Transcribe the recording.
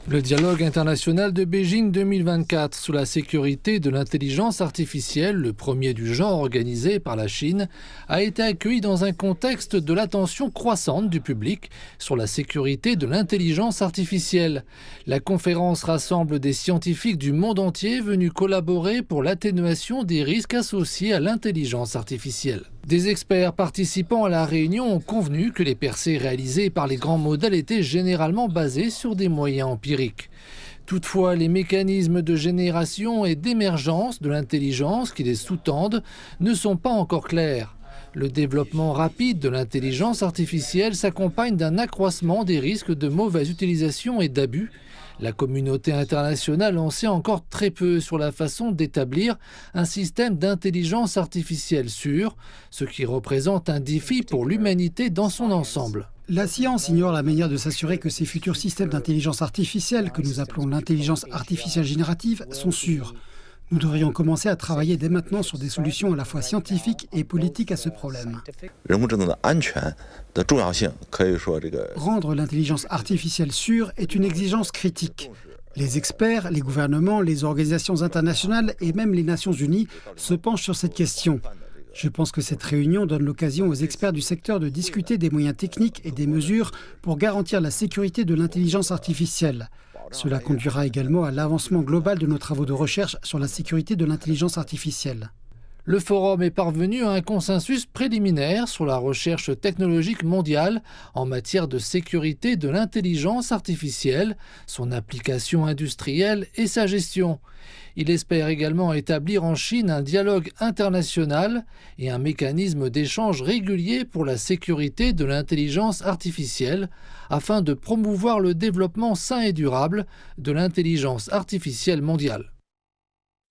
Le dialogue international de Beijing 2024 sur la sécurité de l'intelligence artificielle, le premier du genre organisé par la Chine, a été accueilli dans un contexte de l'attention croissante du public sur la sécurité de l'intelligence artificielle. La conférence rassemble des scientifiques du monde entier venus collaborer pour l'atténuation des risques associés à l'intelligence artificielle. Des experts participant à la réunion ont convenu que les percées réalisées par les grands modèles étaient généralement basées sur des moyens empiriques. Toutefois, les mécanismes de génération et d'émergence de l'intelligence qui les sous-tendent ne sont pas encore clairs. Le développement rapide de l'intelligence artificielle s'accompagne d'un accroissement des risques de mauvaise utilisation et d'abus. La communauté internationale en sait encore très peu sur la façon d'établir un système d'intelligence artificielle sûr, ce qui représente un défi pour l'humanité dans son ensemble. La science ignore la manière de s'assurer que ces futurs systèmes d'intelligence artificielle, que nous appelons l'intelligence artificielle générative, sont sûrs. Nous devrions commencer à travailler dès maintenant sur des solutions à la fois scientifiques et politiques à ce problème. Rendre l'intelligence artificielle sûre est une exigence critique. Les experts, les gouvernements, les organisations internationales et même les Nations Unies se penchent sur cette question. Je pense que cette réunion donne l'occasion aux experts du secteur de discuter des moyens techniques et des mesures pour garantir la sécurité de l'intelligence artificielle. Cela conduira également à l'avancement global de nos travaux de recherche sur la sécurité de l'intelligence artificielle. Le forum est parvenu à un consensus préliminaire sur la recherche technologique mondiale en matière de sécurité de l'intelligence artificielle, son application industrielle et sa gestion. Il espère également établir en Chine un dialogue international et un mécanisme d'échange régulier pour la sécurité de l'intelligence artificielle afin de promouvoir le développement sain et durable de l'intelligence artificielle mondiale.